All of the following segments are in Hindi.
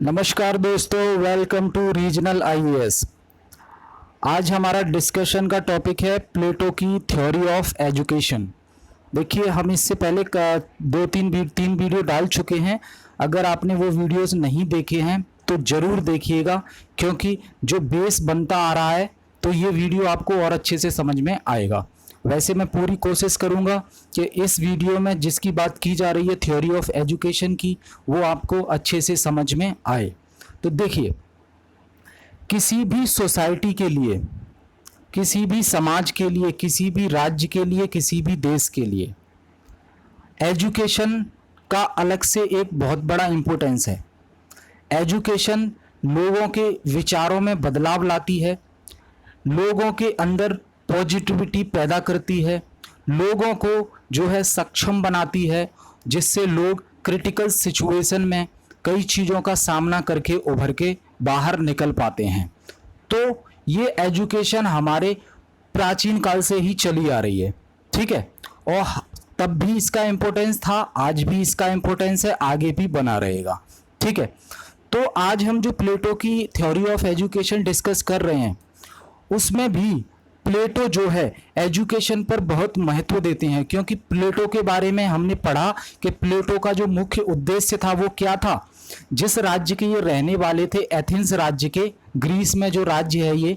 नमस्कार दोस्तों, वेलकम टू रीजनल आईएएस। आज हमारा डिस्कशन का टॉपिक है प्लेटो की थ्योरी ऑफ एजुकेशन। देखिए, हम इससे पहले तीन वीडियो डाल चुके हैं। अगर आपने वो वीडियोस नहीं देखे हैं तो ज़रूर देखिएगा, क्योंकि जो बेस बनता आ रहा है तो ये वीडियो आपको और अच्छे से समझ में आएगा। वैसे मैं पूरी कोशिश करूंगा कि इस वीडियो में जिसकी बात की जा रही है थ्योरी ऑफ एजुकेशन की, वो आपको अच्छे से समझ में आए। तो देखिए, किसी भी सोसाइटी के लिए, किसी भी समाज के लिए, किसी भी राज्य के लिए, किसी भी देश के लिए एजुकेशन का अलग से एक बहुत बड़ा इम्पोर्टेंस है। एजुकेशन लोगों के विचारों में बदलाव लाती है, लोगों के अंदर पॉजिटिविटी पैदा करती है, लोगों को जो है सक्षम बनाती है, जिससे लोग क्रिटिकल सिचुएशन में कई चीज़ों का सामना करके उभर के बाहर निकल पाते हैं। तो ये एजुकेशन हमारे प्राचीन काल से ही चली आ रही है, ठीक है। और तब भी इसका इम्पोर्टेंस था, आज भी इसका इम्पोर्टेंस है, आगे भी बना रहेगा, ठीक है। तो आज हम जो प्लेटो की थ्योरी ऑफ एजुकेशन डिस्कस कर रहे हैं, उसमें भी प्लेटो जो है एजुकेशन पर बहुत महत्व देते हैं, क्योंकि प्लेटो के बारे में हमने पढ़ा कि प्लेटो का जो मुख्य उद्देश्य था वो क्या था। जिस राज्य के ये रहने वाले थे, एथेंस राज्य के, ग्रीस में जो राज्य है ये,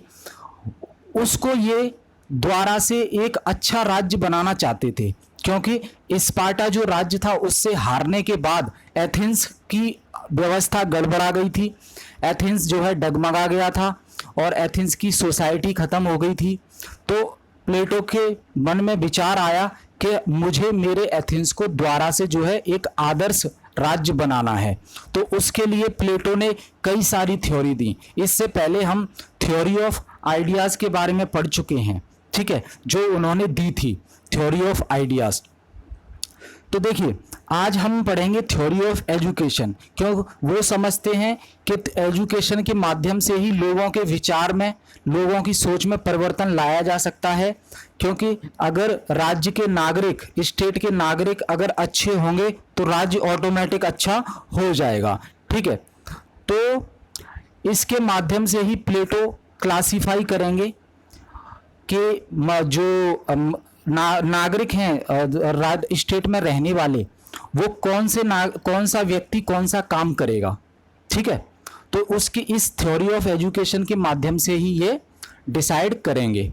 उसको ये द्वारा से एक अच्छा राज्य बनाना चाहते थे, क्योंकि स्पार्टा जो राज्य था उससे हारने के बाद एथेंस की व्यवस्था गड़बड़ा गई थी। एथेंस जो है डगमगा गया था और एथेंस की सोसाइटी खत्म हो गई थी। तो प्लेटो के मन में विचार आया कि मुझे मेरे एथेंस को द्वारा से जो है एक आदर्श राज्य बनाना है। तो उसके लिए प्लेटो ने कई सारी थ्योरी दी। इससे पहले हम थ्योरी ऑफ आइडियाज के बारे में पढ़ चुके हैं, ठीक है, जो उन्होंने दी थी, थ्योरी ऑफ आइडियाज। तो देखिए, आज हम पढ़ेंगे थ्योरी ऑफ एजुकेशन, क्यों वो समझते हैं कि एजुकेशन के माध्यम से ही लोगों के विचार में, लोगों की सोच में परिवर्तन लाया जा सकता है। क्योंकि अगर राज्य के नागरिक, स्टेट के नागरिक अगर अच्छे होंगे तो राज्य ऑटोमेटिक अच्छा हो जाएगा, ठीक है। तो इसके माध्यम से ही प्लेटो क्लासिफाई करेंगे कि जो नागरिक हैं स्टेट में रहने वाले, वो कौन सा व्यक्ति कौन सा काम करेगा, ठीक है। तो उसकी इस थ्योरी ऑफ एजुकेशन के माध्यम से ही ये डिसाइड करेंगे।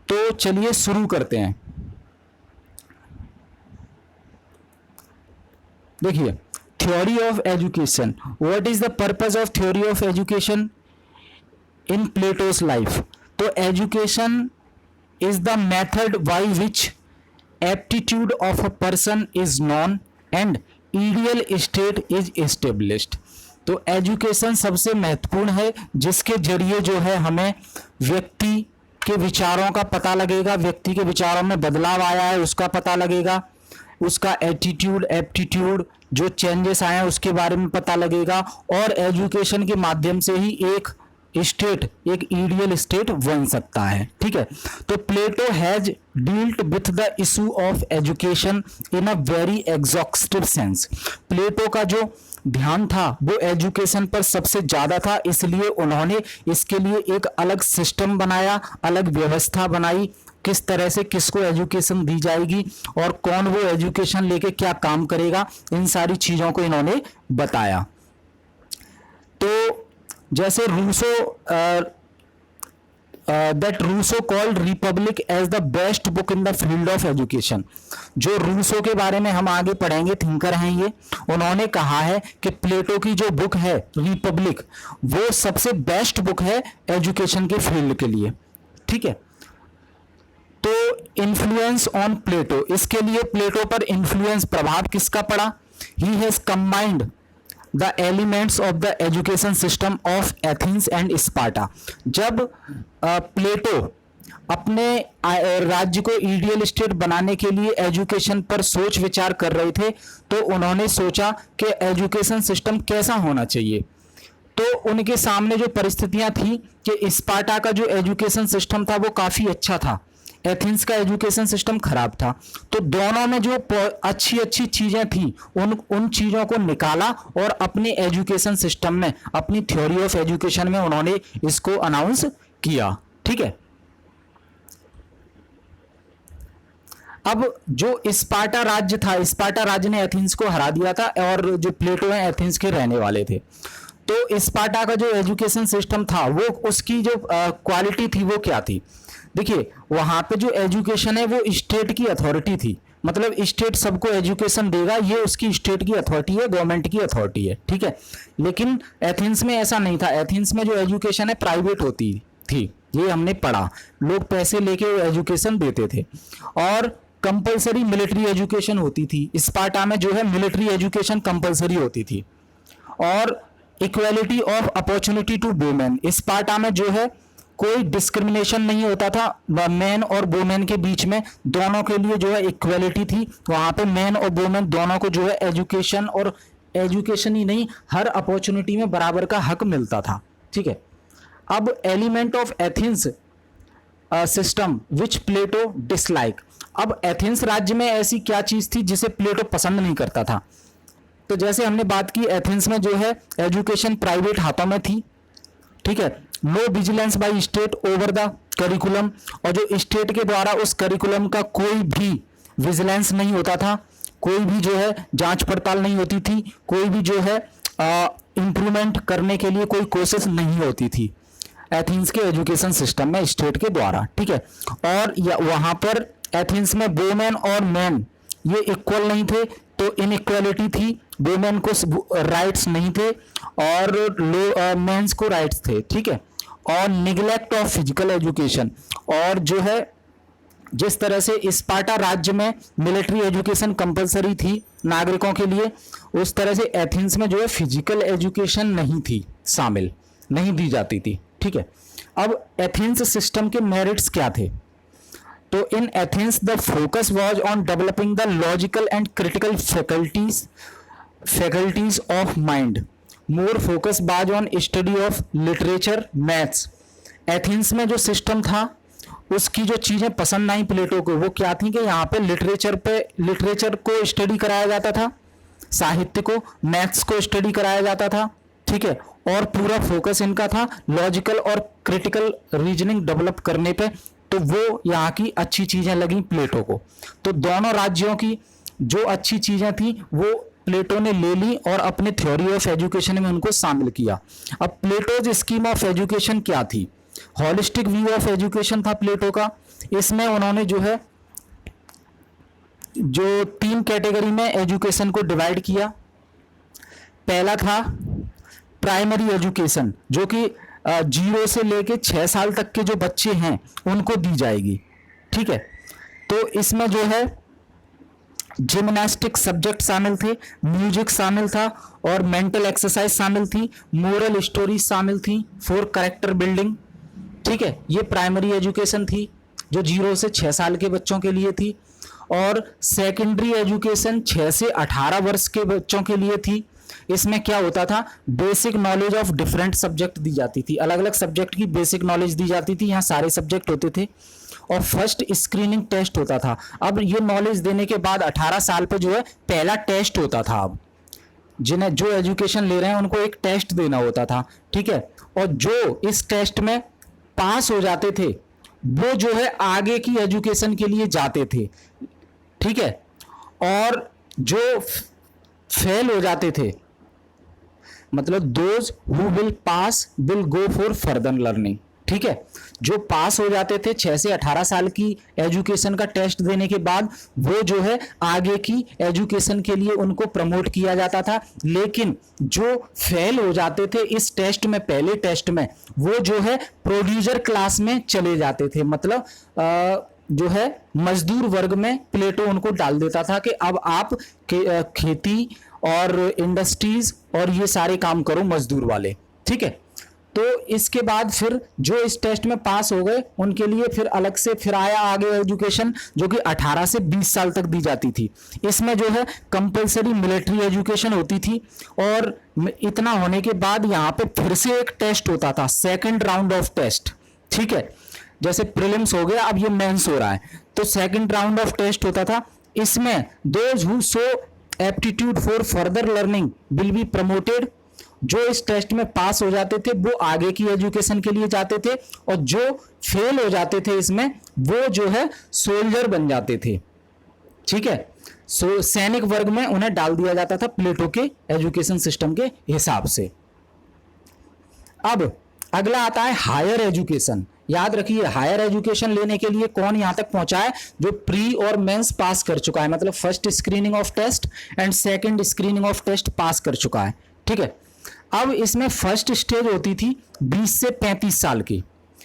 तो चलिए शुरू करते हैं। देखिए, theory of education, what is the purpose of theory of education in plateaus life. तो education is the method by which aptitude of a person is known and ideal state is established। तो एजुकेशन सबसे महत्वपूर्ण है, जिसके जरिए जो है हमें व्यक्ति के विचारों का पता लगेगा, व्यक्ति के विचारों में बदलाव आया है उसका पता लगेगा, उसका एटीट्यूड, एप्टीट्यूड जो चेंजेस आए हैं उसके बारे में पता लगेगा, और एजुकेशन के माध्यम से ही एक स्टेट, एक आइडियल स्टेट बन सकता है, ठीक है। तो Plato has dealt with the issue of education in a very exhaustive sense. Plato का जो ध्यान था वो एजुकेशन पर सबसे ज्यादा था, इसलिए उन्होंने इसके लिए एक अलग सिस्टम बनाया, अलग व्यवस्था बनाई, किस तरह से किसको एजुकेशन दी जाएगी और कौन वो एजुकेशन लेके क्या काम करेगा, इन सारी चीजों को इन्होंने बताया। तो जैसे Rousseau that Rousseau called Republic as the best book in the field of education. जो रूसो के बारे में हम आगे पढ़ेंगे, थिंकर हैं ये, उन्होंने कहा है कि प्लेटो की जो बुक है रिपब्लिक, वो सबसे बेस्ट बुक है एजुकेशन के फील्ड के लिए, ठीक है। तो इन्फ्लुएंस ऑन प्लेटो, इसके लिए प्लेटो पर इन्फ्लुएंस, प्रभाव किसका पड़ा। He has combined the elements of the education system of Athens and Sparta. जब प्लेटो अपने राज्य को आइडियल स्टेट बनाने के लिए एजुकेशन पर सोच विचार कर रहे थे, तो उन्होंने सोचा कि एजुकेशन सिस्टम कैसा होना चाहिए। तो उनके सामने जो परिस्थितियां थी कि स्पार्टा का जो एजुकेशन सिस्टम था वो काफ़ी अच्छा था, एथेंस का एजुकेशन सिस्टम खराब था। तो दोनों में जो अच्छी अच्छी चीजें थी उन चीजों को निकाला और अपने एजुकेशन सिस्टम में, अपनी थ्योरी ऑफ एजुकेशन में उन्होंने इसको अनाउंस किया। ठीक है। अब जो स्पार्टा राज्य था, स्पार्टा राज्य ने एथेंस को हरा दिया था और जो प्लेटो है एथेंस के रहने वाले थे। तो स्पार्टा का जो एजुकेशन सिस्टम था वो उसकी जो क्वालिटी थी वो क्या थी? देखिए वहां पे जो एजुकेशन है वो स्टेट की अथॉरिटी थी, मतलब स्टेट सबको एजुकेशन देगा, ये उसकी स्टेट की अथॉरिटी है, गवर्नमेंट की अथॉरिटी है। ठीक है। लेकिन एथेंस में ऐसा नहीं था। एथेंस में जो एजुकेशन है प्राइवेट होती थी, ये हमने पढ़ा। लोग पैसे लेके एजुकेशन देते थे और कंपलसरी मिलिट्री एजुकेशन होती थी। स्पार्टा में जो है मिलिट्री एजुकेशन कंपलसरी होती थी और equality of opportunity to women. Sparta में जो है कोई डिस्क्रिमिनेशन नहीं होता था मैन और वुमेन के बीच में, दोनों के लिए जो है इक्वालिटी थी। वहां पे मैन और वुमेन दोनों को जो है एजुकेशन, और एजुकेशन ही नहीं हर अपॉर्चुनिटी में बराबर का हक मिलता था। ठीक है। अब element of Athens system which Plato dislike. अब एथेंस राज्य में ऐसी क्या चीज थी जिसे प्लेटो पसंद नहीं करता था? तो जैसे हमने बात की एथेंस में जो है एजुकेशन प्राइवेट हाथों में थी। ठीक है। No vigilance by state over the curriculum, और जो स्टेट के द्वारा उस करिकुलम का कोई भी विजिलेंस नहीं होता था, कोई भी जो है जांच पड़ताल नहीं होती थी, कोई भी जो है इंप्रूवमेंट करने के लिए कोई कोशिश नहीं होती थी एथेंस के एजुकेशन सिस्टम में स्टेट के द्वारा। ठीक है। और वहां पर एथेंस में वुमेन और मैन ये इक्वल नहीं थे, तो इनइक्वालिटी थी। वुमेन को राइट्स नहीं थे और मेंस को राइट्स थे। ठीक है। और निगलेक्ट ऑफ फिजिकल एजुकेशन, और जो है जिस तरह से स्पार्टा राज्य में मिलिट्री एजुकेशन कंपलसरी थी नागरिकों के लिए, उस तरह से एथेंस में जो है फिजिकल एजुकेशन नहीं थी, शामिल नहीं दी जाती थी। ठीक है। अब एथेंस सिस्टम के मेरिट्स क्या थे? तो in Athens the focus was on developing the logical and critical faculties of mind, more focus was on study of literature, maths. Athens में जो सिस्टम था उसकी जो चीजें पसंद आई प्लेटो को वो क्या थी कि यहाँ पे लिटरेचर को स्टडी कराया जाता था, साहित्य को, मैथ्स को स्टडी कराया जाता था। ठीक है। और पूरा फोकस इनका था लॉजिकल और क्रिटिकल रीजनिंग डेवलप करने पे। तो वो यहाँ की अच्छी चीजें लगी प्लेटो को। तो दोनों राज्यों की जो अच्छी चीजें थी वो प्लेटो ने ले ली और अपने थ्योरी ऑफ एजुकेशन में उनको शामिल किया। अब प्लेटोज स्कीम ऑफ एजुकेशन क्या थी? होलिस्टिक व्यू ऑफ एजुकेशन था प्लेटो का। इसमें उन्होंने जो है जो 3 कैटेगरी में एजुकेशन को डिवाइड किया। पहला था प्राइमरी एजुकेशन, जो कि 0 से लेके 6 साल तक के जो बच्चे हैं उनको दी जाएगी। ठीक है। तो इसमें जो है जिम्नास्टिक सब्जेक्ट शामिल थे, म्यूजिक शामिल था और मेंटल एक्सरसाइज शामिल थी, मोरल स्टोरीज शामिल थी फॉर कैरेक्टर बिल्डिंग। ठीक है। ये प्राइमरी एजुकेशन थी जो 0 से 6 साल के बच्चों के लिए थी। और सेकेंडरी एजुकेशन 6 से 18 वर्ष के बच्चों के लिए थी। इसमें क्या होता था? Basic knowledge of different subject दी जाती थी, अलग अलग सब्जेक्ट की बेसिक नॉलेज दी जाती थी। यहाँ सारे सब्जेक्ट होते थे और फर्स्ट स्क्रीनिंग टेस्ट होता था। अब ये नॉलेज देने के बाद 18 साल पे जो है पहला टेस्ट होता था। अब जिन्हें जो एजुकेशन ले रहे हैं उनको एक टेस्ट देना होता था। ठीक है। और जो इस टेस्ट में पास हो जाते थे वो जो है आगे की एजुकेशन के लिए जाते थे। ठीक है। और जो फेल हो जाते थे, मतलब those who will pass will go for further learning. ठीक है। जो पास हो जाते थे 6 से 18 साल की एजुकेशन का टेस्ट देने के बाद वो जो है आगे की एजुकेशन के लिए उनको प्रमोट किया जाता था। लेकिन जो फेल हो जाते थे इस टेस्ट में, पहले टेस्ट में, वो जो है प्रोड्यूसर क्लास में चले जाते थे, मतलब जो है मजदूर वर्ग में प्लेटो उनको डाल देता था कि अब आप खेती और इंडस्ट्रीज और ये सारे काम करो मजदूर वाले। ठीक है। तो इसके बाद फिर जो इस टेस्ट में पास हो गए उनके लिए फिर अलग से फिर आया आगे एजुकेशन जो कि 18 से 20 साल तक दी जाती थी। इसमें जो है कंपलसरी मिलिट्री एजुकेशन होती थी और इतना होने के बाद यहाँ पे फिर से एक टेस्ट होता था, सेकंड राउंड ऑफ टेस्ट। ठीक है। जैसे प्रीलिम्स हो गया, अब ये मेंस हो रहा है, तो सेकंड राउंड ऑफ टेस्ट होता था, इसमें those who show aptitude for further learning will be promoted. जो इस टेस्ट में पास हो जाते थे वो आगे की एजुकेशन के लिए जाते थे, और जो फेल हो जाते थे इसमें वो जो है सोल्जर बन जाते थे। ठीक है, सैनिक वर्ग में उन्हें डाल दिया जाता था प्लेटो के एजुकेशन सिस्टम के हिसाब से। अब अगला आता है हायर एजुकेशन। याद रखिए, हायर एजुकेशन लेने के लिए कौन यहां तक पहुंचा है? जो प्री और मेंस पास कर चुका है, मतलब first screening of test and second screening of test pass कर चुका है। ठीक है, अब इसमें फर्स्ट स्टेज होती थी 20 से 35 साल की।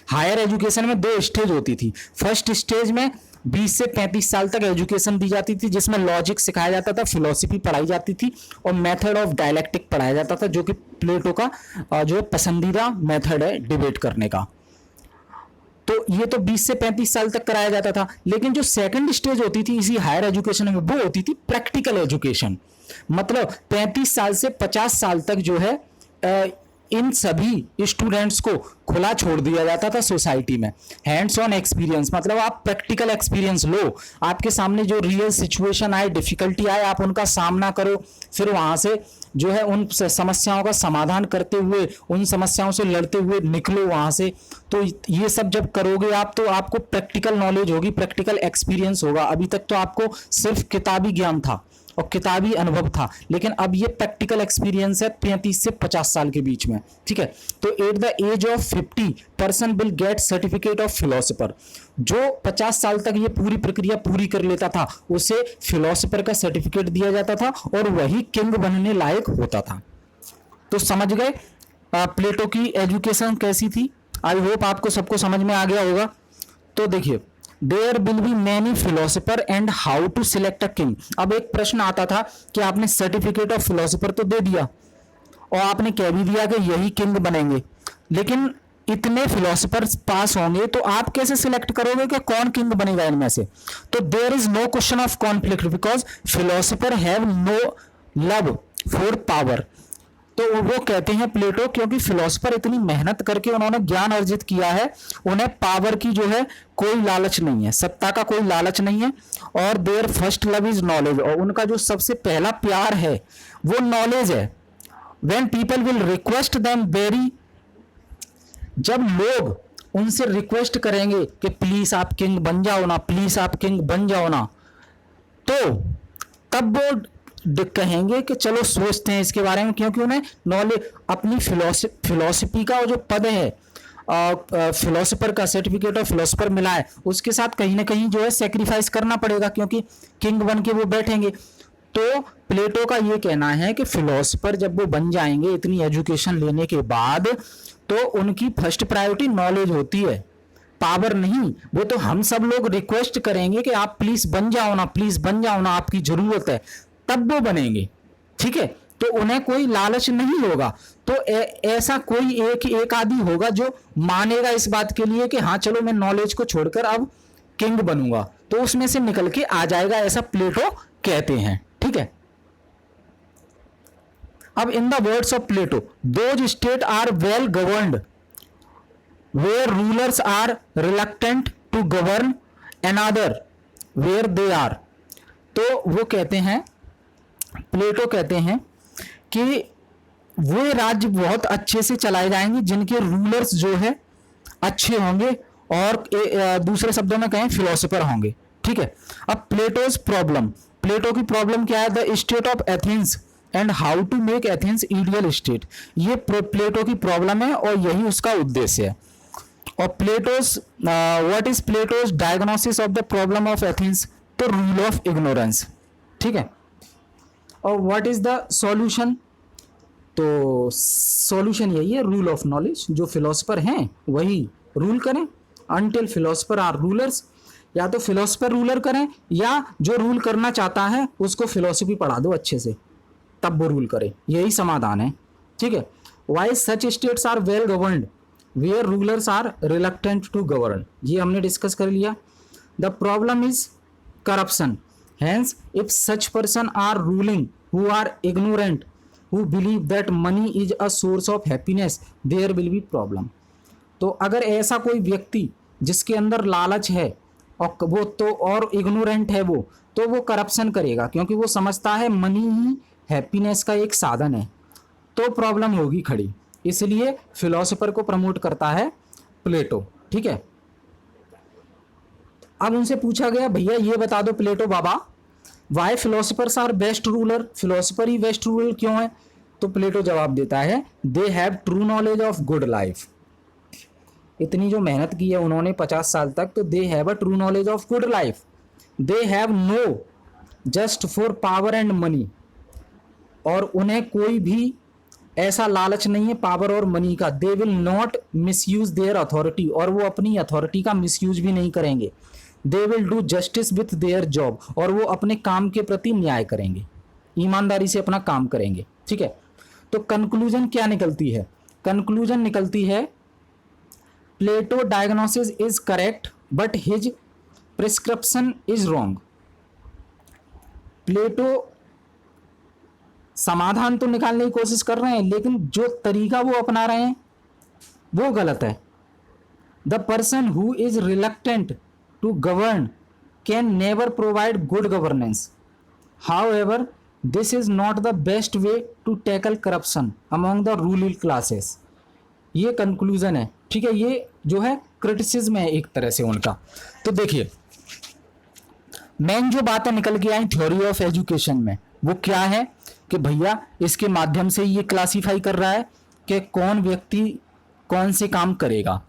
हायर एजुकेशन में 2 स्टेज होती थी। फर्स्ट स्टेज में 20 से 35 साल तक एजुकेशन दी जाती थी, जिसमें लॉजिक सिखाया जाता था, फिलॉसफी पढ़ाई जाती थी, और मेथड ऑफ डायलेक्टिक पढ़ाया जाता था, जो कि प्लेटो का जो पसंदीदा मेथड है डिबेट करने का। तो ये तो 20 से 35 साल तक कराया जाता था। लेकिन जो सेकंड स्टेज होती थी इसी हायर एजुकेशन में, वो होती थी प्रैक्टिकल एजुकेशन। मतलब 35 साल से 50 साल तक जो है इन सभी स्टूडेंट्स को खुला छोड़ दिया जाता था सोसाइटी में। हैंड्स ऑन एक्सपीरियंस, मतलब आप प्रैक्टिकल एक्सपीरियंस लो, आपके सामने जो रियल सिचुएशन आए, डिफिकल्टी आए, आप उनका सामना करो, फिर वहां से जो है उन समस्याओं का समाधान करते हुए, उन समस्याओं से लड़ते हुए निकलो वहां से। तो ये सब जब करोगे आप, तो आपको प्रैक्टिकल नॉलेज होगी, प्रैक्टिकल एक्सपीरियंस होगा। अभी तक तो आपको सिर्फ किताबी ज्ञान था और किताबी अनुभव था, लेकिन अब ये प्रैक्टिकल एक्सपीरियंस है 35 से 50 साल के बीच में। ठीक है, तो at the age of 50 person will get certificate of philosopher. जो 50 साल तक ये पूरी प्रक्रिया पूरी कर लेता था उसे फिलोसोफर का सर्टिफिकेट दिया जाता था, और वही किंग बनने लायक होता था। तो समझ गए प्लेटो की एजुकेशन कैसी थी? आई होप आपको सबको समझ में आ गया होगा। तो देखिए, there will be many philosopher and how to select a king. अब एक प्रश्न आता था कि आपने सर्टिफिकेट ऑफ फिलोसोफर तो दे दिया और आपने कह भी दिया कि यही किंग बनेंगे, लेकिन इतने फिलोसोफर्स पास होंगे तो आप कैसे सिलेक्ट करोगे कि कौन किंग बनेगा इनमें से? तो there is no question of conflict because philosopher have no love for power. तो वो कहते हैं प्लेटो, क्योंकि फिलोसोफर इतनी मेहनत करके उन्होंने ज्ञान अर्जित किया है, उन्हें पावर की जो है कोई लालच नहीं है, सत्ता का कोई लालच नहीं है। और their first love is knowledge, और उनका जो सबसे पहला प्यार है वो नॉलेज है। When people will request them very, जब लोग उनसे रिक्वेस्ट करेंगे कि प्लीज आप किंग बन जाओ ना, प्लीज आप किंग बन जाओ ना, तो तब वो कहेंगे कि चलो सोचते हैं इसके बारे में, क्योंकि उन्हें नॉलेज, अपनी फिलोसफी का जो पद है, फिलोसोफर का सर्टिफिकेट ऑफ फिलोसोफर मिला है, उसके साथ कहीं ना कहीं जो है सेक्रीफाइस करना पड़ेगा, क्योंकि किंग बन के वो बैठेंगे। तो प्लेटो का ये कहना है कि फिलोसोफर जब वो बन जाएंगे इतनी एजुकेशन लेने के बाद, तो उनकी फर्स्ट प्रायोरिटी नॉलेज होती है, पावर नहीं। वो तो हम सब लोग रिक्वेस्ट करेंगे कि आप प्लीज बन जाओ ना, प्लीज बन जाओ ना, आपकी जरूरत है, तब वो बनेंगे। ठीक है, तो उन्हें कोई लालच नहीं होगा। तो ऐसा कोई एक आदि होगा जो मानेगा इस बात के लिए कि हाँ चलो मैं नॉलेज को छोड़कर अब किंग बनूंगा, तो उसमें से निकल के आ जाएगा, ऐसा प्लेटो कहते हैं। ठीक है, अब in the words of Plato, those state are well governed where rulers are reluctant to govern another where they are. तो वो कहते हैं, प्लेटो कहते हैं कि वो राज्य बहुत अच्छे से चलाए जाएंगे जिनके रूलर्स जो है अच्छे होंगे, और दूसरे शब्दों में कहें फिलोसोफर होंगे। ठीक है, अब प्लेटोज प्रॉब्लम, प्लेटो की प्रॉब्लम क्या है? The state of Athens and how to make Athens ideal state. ये प्लेटो की प्रॉब्लम है और यही उसका उद्देश्य है। और Plato's, what is Plato's diagnosis of the problem of Athens? तो रूल ऑफ इग्नोरेंस। ठीक है, और व्हाट इज द सॉल्यूशन? तो सॉल्यूशन यही है, रूल ऑफ नॉलेज। जो फिलोसोफर हैं वही रूल करें, अनटिल फिलोसोफर आर रूलर्स। या तो फिलोसोफर रूलर करें, या जो रूल करना चाहता है उसको फिलोसफी पढ़ा दो अच्छे से, तब वो रूल करे। यही समाधान है। ठीक है, why such states are well governed where rulers are reluctant to govern, ये हमने डिस्कस कर लिया। The problem is corruption, hence if such person are ruling who are ignorant, who believe that money is a source of happiness, there will be problem। तो अगर ऐसा कोई व्यक्ति जिसके अंदर लालच है और वो तो और इग्नोरेंट है वो, तो वो करप्शन करेगा, क्योंकि वो समझता है मनी ही हैप्पीनेस का एक साधन है, तो प्रॉब्लम होगी खड़ी। इसलिए फिलोसोफर को प्रमोट करता है प्लेटो। ठीक है, अब उनसे पूछा गया भैया ये बता दो प्लेटो बाबा, why philosophers are best ruler, philosopher ही बेस्ट रूलर क्यों है? तो प्लेटो जवाब देता है they have true knowledge of good life. इतनी जो मेहनत की है उन्होंने 50 साल तक, तो they have a true knowledge of good life, they have know just for power and money, और उन्हें कोई भी ऐसा लालच नहीं है पावर और मनी का। They will not misuse there authority, और वो अपनी अथॉरिटी का मिसयूज भी नहीं करेंगे। They will do justice with their job, और वो अपने काम के प्रति न्याय करेंगे, ईमानदारी से अपना काम करेंगे। ठीक है, तो कंक्लूजन क्या निकलती है? कंक्लूजन निकलती है Plato diagnosis is correct but his prescription is wrong. Plato समाधान तो निकालने की कोशिश कर रहे हैं, लेकिन जो तरीका वो अपना रहे हैं वो गलत है। The person who is reluctant to govern can never provide good governance, however this is not the best way to tackle corruption among the rural classes. ये कंक्लूजन है। ठीक है, ये जो है क्रिटिसिज्म है एक तरह से उनका। तो देखिए मेन जो बातें निकल के आई थ्योरी ऑफ एजुकेशन में वो क्या है कि भैया इसके माध्यम से ये क्लासिफाई कर रहा है कि कौन व्यक्ति कौन से काम करेगा।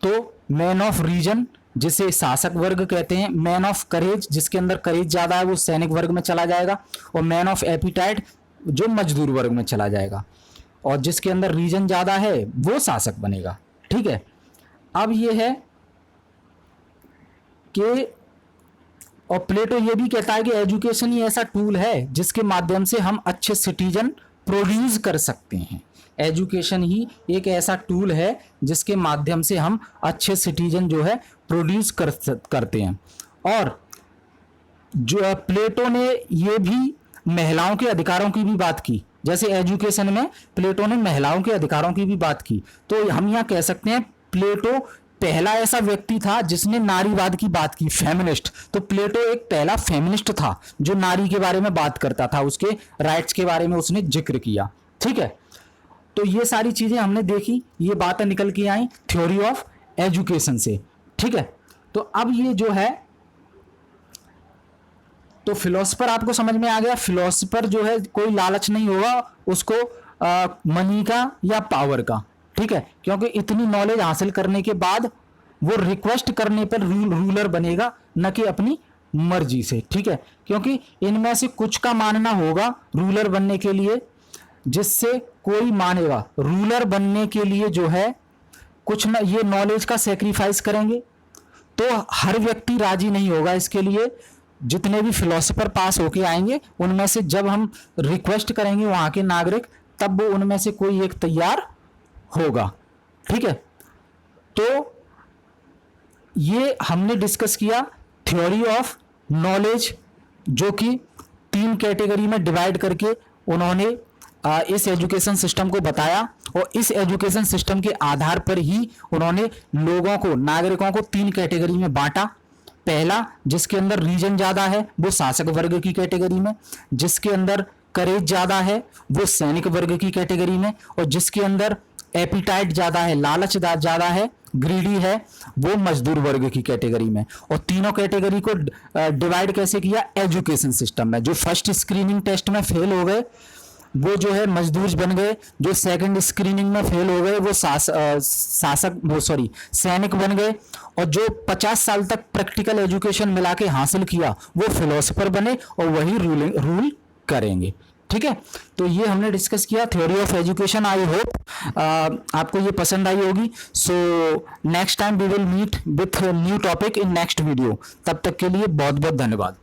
तो मैन ऑफ रीजन जिसे शासक वर्ग कहते हैं, मैन ऑफ करेज जिसके अंदर करेज ज़्यादा है वो सैनिक वर्ग में चला जाएगा, और मैन ऑफ एपिटाइट जो मजदूर वर्ग में चला जाएगा, और जिसके अंदर रीजन ज़्यादा है वो शासक बनेगा। ठीक है, अब ये है कि और प्लेटो ये भी कहता है कि एजुकेशन ही ऐसा टूल है जिसके माध्यम से हम अच्छे सिटीजन प्रोड्यूस कर सकते हैं। एजुकेशन ही एक ऐसा टूल है जिसके माध्यम से हम अच्छे सिटीजन जो है प्रोड्यूस करते हैं। और जो प्लेटो ने ये भी महिलाओं के अधिकारों की भी बात की, जैसे एजुकेशन में प्लेटो ने महिलाओं के अधिकारों की भी बात की। तो हम यहाँ कह सकते हैं प्लेटो पहला ऐसा व्यक्ति था जिसने नारीवाद की बात की, फेमिनिस्ट। तो प्लेटो एक पहला फेमिनिस्ट था जो नारी के बारे में बात करता था, उसके राइट्स के बारे में उसने जिक्र किया। ठीक है, तो ये सारी चीजें हमने देखी, ये बातें निकल के आई थ्योरी ऑफ एजुकेशन से। ठीक है, तो अब ये जो है तो फिलोसफर आपको समझ में आ गया। फिलोसफर जो है कोई लालच नहीं होगा उसको मनी का या पावर का। ठीक है, क्योंकि इतनी नॉलेज हासिल करने के बाद वो रिक्वेस्ट करने पर रूलर बनेगा, न कि अपनी मर्जी से। ठीक है, क्योंकि इनमें से कुछ का मानना होगा रूलर बनने के लिए, जिससे कोई मानेगा रूलर बनने के लिए जो है कुछ ना ये नॉलेज का सेक्रीफाइस करेंगे। तो हर व्यक्ति राजी नहीं होगा इसके लिए। जितने भी फिलोसोफर पास होके आएंगे उनमें से जब हम रिक्वेस्ट करेंगे वहां के नागरिक, तब वो उनमें से कोई एक तैयार होगा। ठीक है, तो ये हमने डिस्कस किया थ्योरी ऑफ नॉलेज, जो कि 3 कैटेगरी में डिवाइड करके उन्होंने इस एजुकेशन सिस्टम को बताया, और इस एजुकेशन सिस्टम के आधार पर ही उन्होंने लोगों को, नागरिकों को 3 कैटेगरी में बांटा। पहला, जिसके अंदर रीजन ज्यादा है वो शासक वर्ग की कैटेगरी में, जिसके अंदर करेज ज्यादा है वो सैनिक वर्ग की कैटेगरी में, और जिसके अंदर एपिटाइट ज्यादा है, लालच ज्यादा है, ग्रीडी है, वो मजदूर वर्ग की कैटेगरी में। और तीनों कैटेगरी को डिवाइड कैसे किया? एजुकेशन सिस्टम में। जो फर्स्ट स्क्रीनिंग टेस्ट में फेल हो गए वो जो है मजदूर बन गए, जो सेकंड स्क्रीनिंग में फेल हो गए वो सैनिक बन गए, और जो 50 साल तक प्रैक्टिकल एजुकेशन मिला के हासिल किया वो फिलोसोफर बने, और वही रूल करेंगे। ठीक है, तो ये हमने डिस्कस किया theory of education. I hope आपको ये पसंद आई होगी। So next time we will meet with new topic in next video. तब तक के लिए बहुत बहुत धन्यवाद।